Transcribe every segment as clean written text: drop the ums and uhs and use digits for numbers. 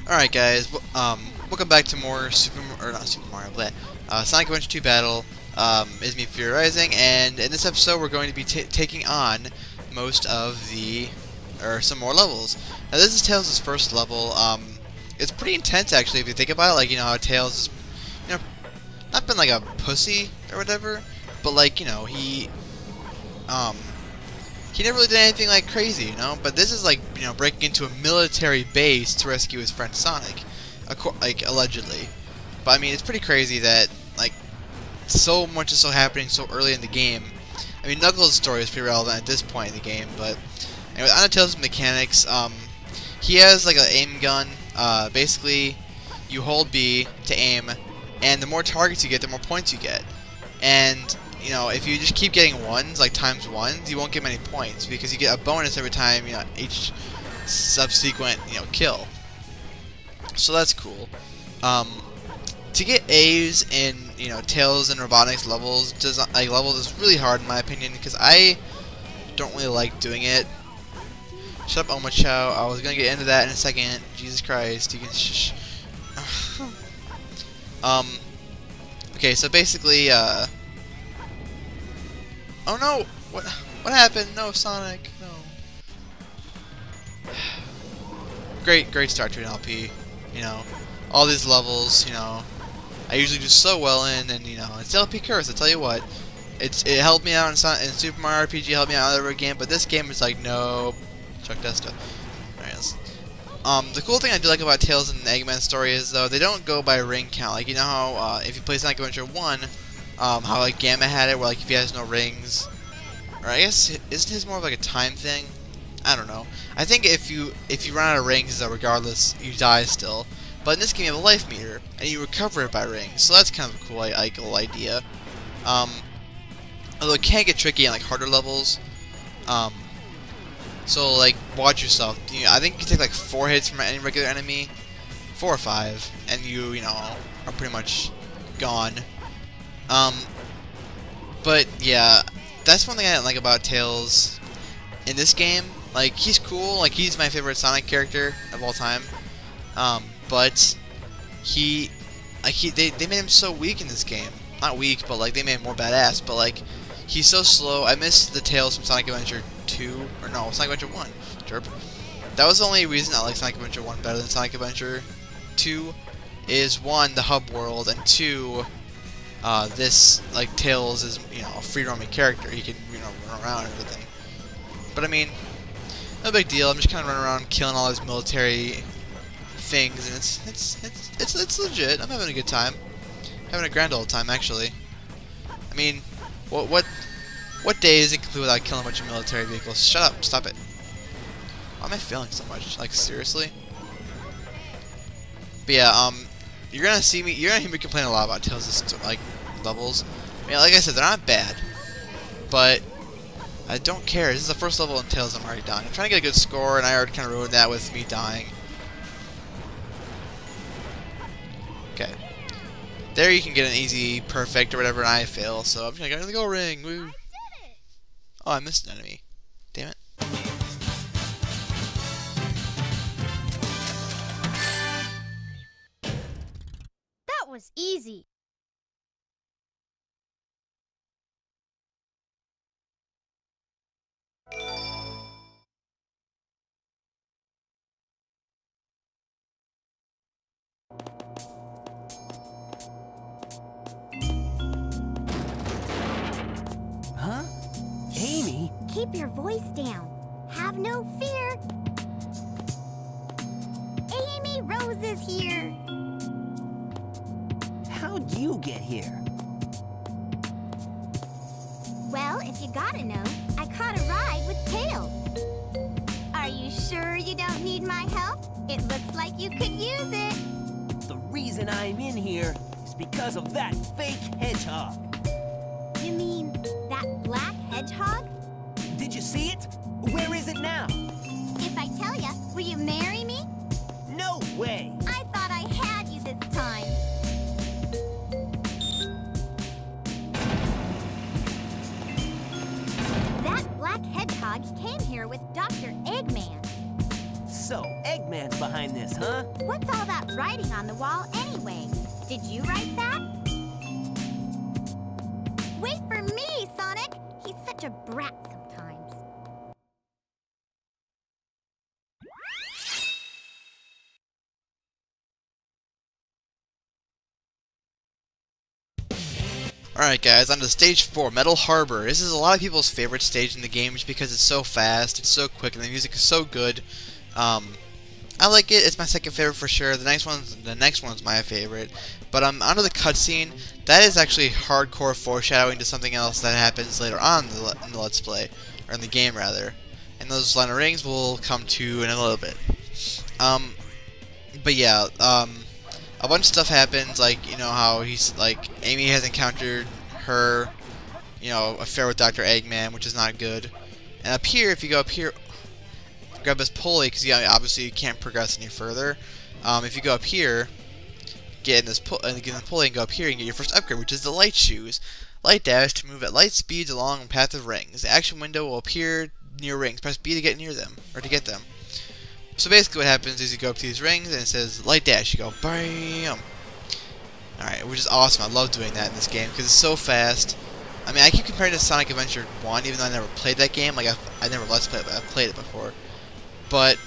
Alright guys, welcome back to more Sonic Adventure 2 Battle. Is me, FuryRising, and in this episode we're going to be taking on most of some more levels. Now this is Tails' first level. It's pretty intense actually if you think about it, like, you know, how Tails is, you know, not been like a pussy or whatever, but like, you know, he never really did anything like crazy, you know. But this is like, you know, breaking into a military base to rescue his friend Sonic, like allegedly. But I mean, it's pretty crazy that like so much is so happening so early in the game. I mean, Knuckles' story is pretty relevant at this point in the game, but anyway, on Tails' mechanics, he has like an aim gun. Basically, you hold B to aim, and the more targets you get, the more points you get. And you know, if you just keep getting ones, like times ones, you won't get many points because you get a bonus every time, you know, each subsequent, you know, kill. So that's cool. To get A's in, you know, Tails and Robotnik's levels is really hard in my opinion because I don't really like doing it. Shut up, Oma Chow. I was gonna get into that in a second. Jesus Christ, you can shush. Okay, so basically, oh no! What happened? No, Sonic, no. Great start to an LP. You know, all these levels. You know, I usually do so well in, and you know, it's the LP curse. I tell you what, it helped me out in Super Mario RPG. Helped me out in other game, but this game is like no. Chuck Desta. Alright, the cool thing I do like about Tails and Eggman's story is though they don't go by ring count. Like, you know how if you play Sonic Adventure 1. How like Gamma had it, where like if he has no rings, or I guess isn't his more of like a time thing? I don't know. I think if you run out of rings, regardless, you die still. But in this game, you have a life meter, and you recover it by rings, so that's kind of a cool idea. Although it can get tricky in like harder levels. So like watch yourself. I think you take like 4 hits from any regular enemy, 4 or 5, and you know are pretty much gone. But yeah, that's one thing I didn't like about Tails in this game. Like, he's cool, like he's my favorite Sonic character of all time. But they made him so weak in this game. Not weak, but like they made him more badass. But like, he's so slow. I miss the Tails from Sonic Adventure 2, or no, Sonic Adventure 1. Derp. That was the only reason I like Sonic Adventure 1 better than Sonic Adventure 2. Is 1, the hub world, and 2, this, like, Tails is, you know, a free-roaming character. He can, you know, run around and everything. But, I mean, no big deal. I'm just kind of running around killing all these military things, and it's legit. I'm having a good time. Having a grand old time, actually. I mean, what day is it complete without killing a bunch of military vehicles? Shut up. Stop it. Why am I failing so much? Like, seriously? But, yeah, you're gonna hear me complain a lot about Tails' like levels. I mean, like I said, they're not bad, but I don't care. This is the first level in Tails I'm already done. I'm trying to get a good score, and I already kind of ruined that with me dying. Okay, there you can get an easy perfect or whatever, and I fail. So I'm just gonna go to the goal ring. Woo! Oh, I missed an enemy. Damn it. Was easy. Huh? Amy? Keep your voice down. Have no fear. Amy Rose is here. How'd you get here? Well, if you gotta know, I caught a ride with Tails. Are you sure you don't need my help? It looks like you could use it. The reason I'm in here is because of that fake hedgehog. You mean that black hedgehog? Did you see it? Where is it now? If I tell ya, will you marry me? No way! I thought I had you this time. That black hedgehog came here with Dr. Eggman. So, Eggman's behind this, huh? What's all that writing on the wall anyway? Did you write that? Wait for me, Sonic! He's such a brat sometimes. Alright guys, on to stage 4, Metal Harbor. This is a lot of people's favorite stage in the game just because it's so fast, it's so quick, and the music is so good. I like it, it's my second favorite for sure. The next one's my favorite. But onto the cutscene. That is actually hardcore foreshadowing to something else that happens later on in the Let's Play, or in the game rather. And those line of rings will come to in a little bit. But yeah, a bunch of stuff happens, like, you know, how he's, like, Amy has encountered her, you know, affair with Dr. Eggman, which is not good. And up here, if you go up here, grab this pulley, because obviously you can't progress any further. If you go up here, get in the pulley and go up here and get your first upgrade, which is the light shoes. Light dash to move at light speeds along a path of rings. The action window will appear near rings. Press B to get near them, or to get them. So basically what happens is you go up to these rings and it says light dash, you go BAM! Alright, which is awesome. I love doing that in this game because it's so fast. I mean, I keep comparing it to Sonic Adventure 1 even though I never played that game. Like, I never Let's Played it, but I've played it before. But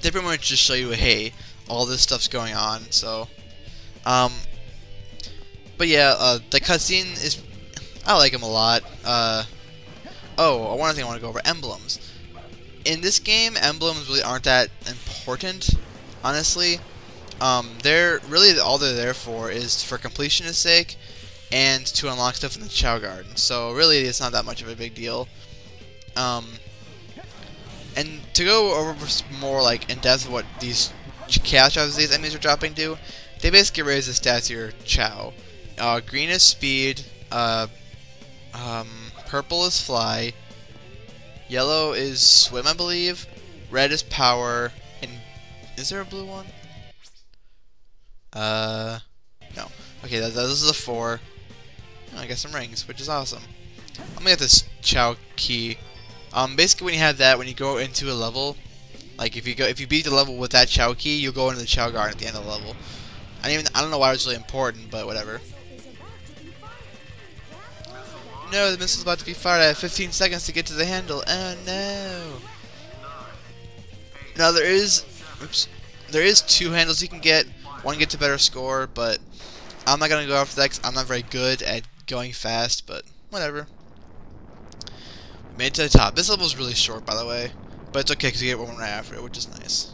they pretty much just show you, hey, all this stuff's going on, so... But yeah, the cutscene is... I like them a lot. Oh, one other thing I want to go over, emblems. In this game, emblems really aren't that important, honestly. They're really all they're there for is for completionist sake and to unlock stuff in the Chow Garden. So really, it's not that much of a big deal. And to go over more like in depth what these chaos drops these enemies are dropping do, they basically raise the stats of your Chow. Green is speed. Purple is fly. Yellow is swim, I believe. Red is power. And is there a blue one? No. Okay, those are the 4. Oh, I got some rings, which is awesome. I'm gonna get this Chow key. Basically, when you have that, when you go into a level, like if you beat the level with that Chow key, you'll go into the Chow Garden at the end of the level. I don't know why it's really important, but whatever. No, the missile's about to be fired. I have 15 seconds to get to the handle. Oh no! Now there is 2 handles you can get. One gets a better score, but I'm not gonna go after that 'cause I'm not very good at going fast. But whatever. Made it to the top. This level is really short, by the way, but it's okay because you get one right after it, which is nice.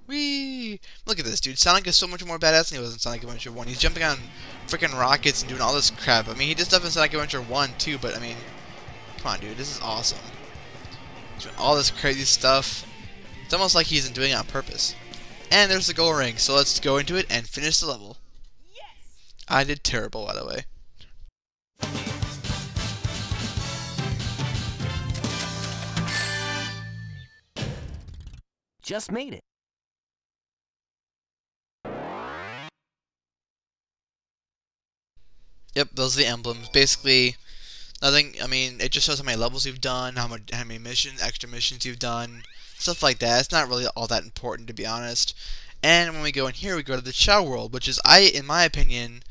Whee! Look at this, dude. Sonic is so much more badass than he was in Sonic Adventure 1. He's jumping on freaking rockets and doing all this crap. I mean, he did stuff in Sonic Adventure 1 too, but I mean, come on, dude. This is awesome. He's doing all this crazy stuff. It's almost like he's doing it on purpose. And there's the gold ring, so let's go into it and finish the level. Yes! I did terrible, by the way. Just made it. Yep, those are the emblems. Basically, nothing. I mean, it just shows how many levels you've done, how many missions, extra missions you've done, stuff like that. It's not really all that important, to be honest. And when we go in here, we go to the Chow World, which is, in my opinion,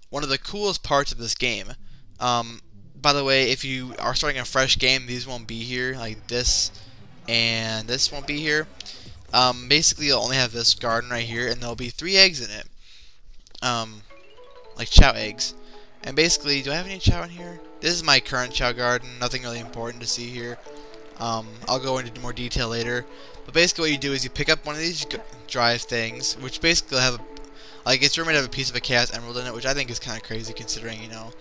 one of the coolest parts of this game. By the way, if you are starting a fresh game, these won't be here. Like this and this won't be here. Basically, you'll only have this garden right here, and there'll be 3 eggs in it. Like Chow eggs. And basically, do I have any Chow in here? This is my current Chow Garden. Nothing really important to see here. I'll go into more detail later. But basically what you do is you pick up one of these drive things, which basically have it's rumored to have a piece of a Chaos Emerald in it, which I think is kind of crazy considering, you know,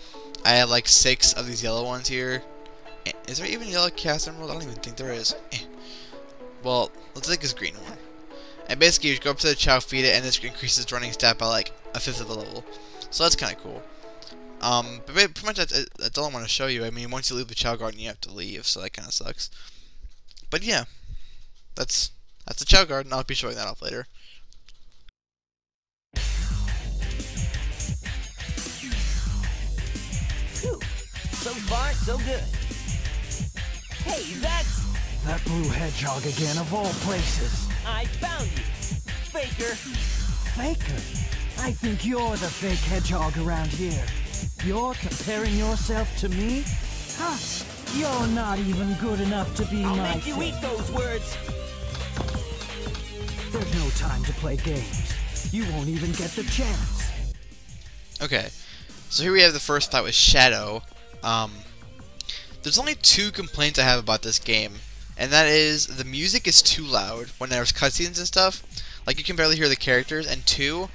I have like 6 of these yellow ones here. Is there even a yellow Chaos Emerald? I don't even think there is. Well, let's take this green one. And basically you go up to the Chow, feed it, and this increases running stat by like a 1/5 of a level. So that's kind of cool. But pretty much that's all I want to show you. I mean, once you leave the Chow Garden, you have to leave, so that kind of sucks. But yeah, that's the Chow Garden. I'll be showing that off later. Phew. So far, so good. Hey, that's That blue hedgehog again, of all places. I found you, Faker. Faker? I think you're the fake hedgehog around here. You're comparing yourself to me? Huh? You're not even good enough to be I'll my make you fake. eat those words. There's no time to play games. You won't even get the chance. Okay, so here we have the first fight with Shadow. There's only two complaints I have about this game, and that is the music is too loud when there's cutscenes and stuff. Like, you can barely hear the characters, and two,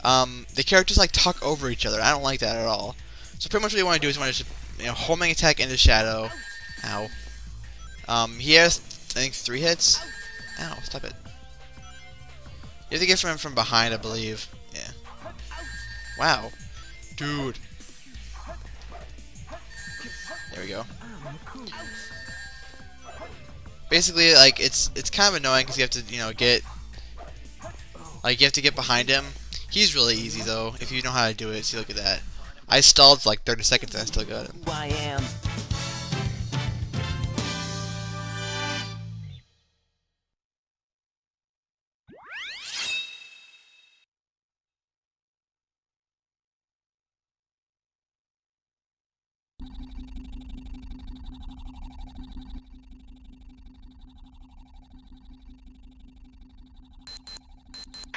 the characters like talk over each other. I don't like that at all. So pretty much what you want to do is you want to just, homing attack into Shadow. Ow. He has, I think, 3 hits. Ow, stop it. You have to get from him from behind, I believe. Yeah. Wow. Dude. There we go. Basically, like, it's kind of annoying because you have to, you have to get behind him. He's really easy, though, if you know how to do it. See, look at that. I stalled for like 30 seconds and I still got him. I am.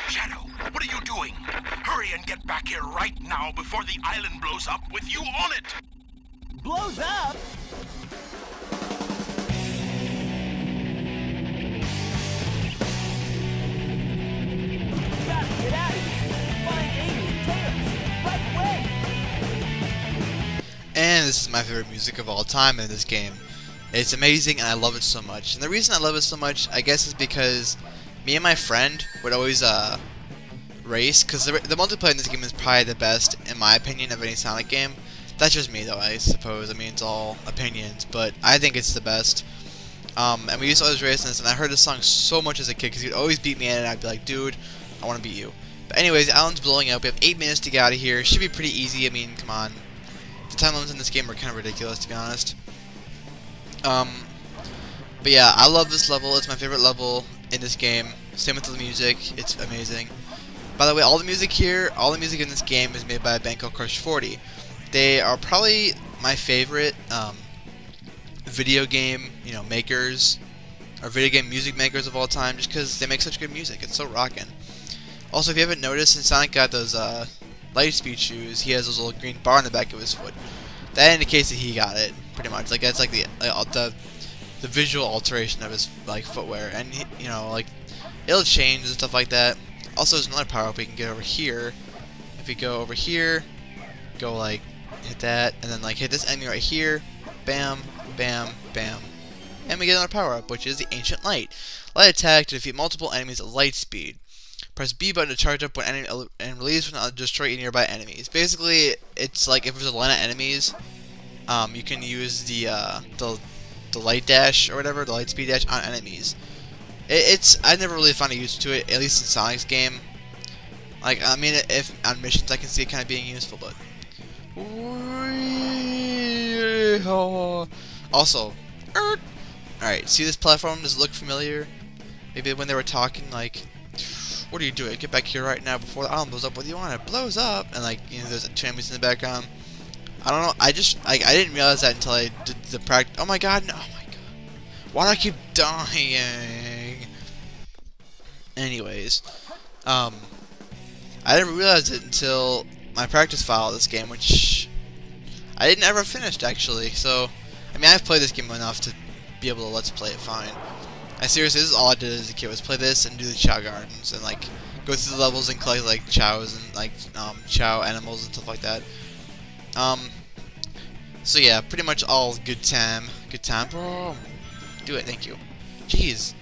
Shadow, what are you doing? Hurry and get back here right now before the island blows up with you on it! Blows up? Gotta get out of here. Find Amy and Tails. Right away. And this is my favorite music of all time in this game. It's amazing and I love it so much. And the reason I love it so much, I guess, is because me and my friend would always race, because the multiplayer in this game is probably the best, in my opinion, of any Sonic game. That's just me, though, I suppose. I mean, it's all opinions, but I think it's the best. And we used to always race in this, and I heard this song so much as a kid, because he'd always beat me in it, and I'd be like, dude, I want to beat you. But anyways, the island's blowing up. We have 8 minutes to get out of here. Should be pretty easy. I mean, come on. The time limits in this game are kind of ridiculous, to be honest. But yeah, I love this level. It's my favorite level in this game. Same with the music. It's amazing. By the way, all the music in this game is made by a band called Crush 40. They are probably my favorite video game, makers, or video game music makers of all time, just because they make such good music. It's so rockin'. Also, if you haven't noticed, since Sonic got those Lightspeed shoes, he has those little green bar on the back of his foot. That indicates that he got it, pretty much. Like, that's like the visual alteration of his footwear, and it'll change and stuff like that. Also, there's another power up we can get over here. If we go over here, go hit that, and then hit this enemy right here, bam, bam, bam, and we get another power up, which is the Ancient Light. Light attack to defeat multiple enemies at light speed. Press B button to charge up when enemy and release when destroy nearby enemies. Basically, it's like if there's a line of enemies, you can use the light dash or whatever, the light speed dash on enemies. I never really found a use to it, at least in Sonic's game. I mean, if on missions I can see it kind of being useful, but also, alright, see this platform? Does it look familiar? Maybe when they were talking, what are you doing? Get back here right now before the island blows up. What do you want? It blows up, and there's 2 enemies in the background. I don't know. I didn't realize that until I did the practice. Oh my god! No! Oh my god! Why do I keep dying? Anyways, I didn't realize it until my practice file of this game, which I didn't ever finish actually. So, I mean, I've played this game enough to be able to let's play it fine. Seriously, this is all I did as a kid, was play this and do the Chow Gardens and go through the levels and collect chows and chow animals and stuff like that. So yeah, pretty much all good time. Good time. Bro, do it. Thank you. Jeez,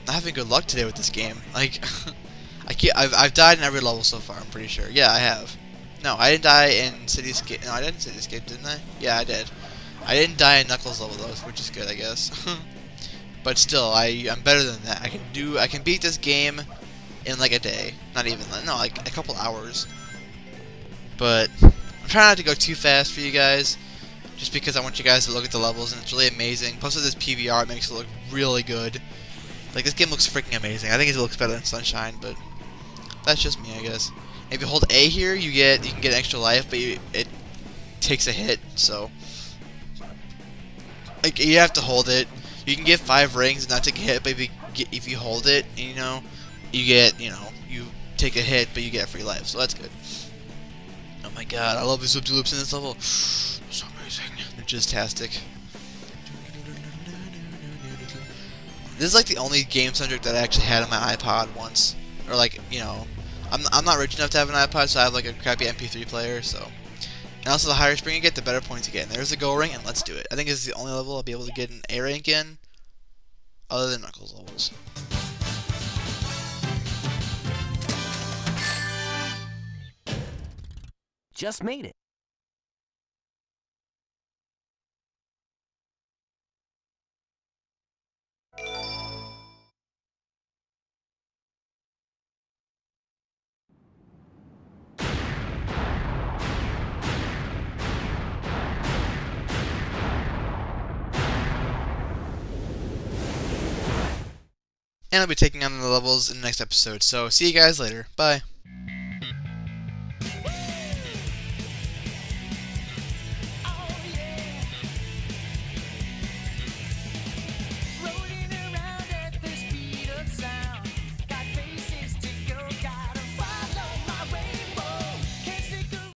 not having good luck today with this game. I've died in every level so far. I'm pretty sure. Yeah, I have. No, I didn't die in Cityscape. No, I didn't Cityscape, didn't I? Yeah, I did. I didn't die in Knuckles level though, which is good, I guess. But still, I'm better than that. I can beat this game in a day. Not even, no, a couple hours. But I'm trying not to go too fast for you guys. just because I want you guys to look at the levels, and it's really amazing. Plus with this PVR, it makes it look really good. Like, this game looks freaking amazing. I think it looks better than Sunshine, but that's just me, I guess. If you hold A here, you can get extra life, but it takes a hit, so like you have to hold it. You can get 5 rings and not take a hit, but if you hold it, you know, you take a hit, but you get free life, so that's good. Oh my god, I love these loop loops in this level. So amazing. They're just tastic. This is like the only game soundtrack that I actually had on my iPod once, or like, you know, I'm not rich enough to have an iPod, so I have like a crappy MP3 player. So, and also the higher spring you get, the better points you get. And there's the go ring, and let's do it. I think this is the only level I'll be able to get an A rank in, other than Knuckles levels. Just made it. And I'll be taking on the levels in the next episode. So see you guys later. Bye.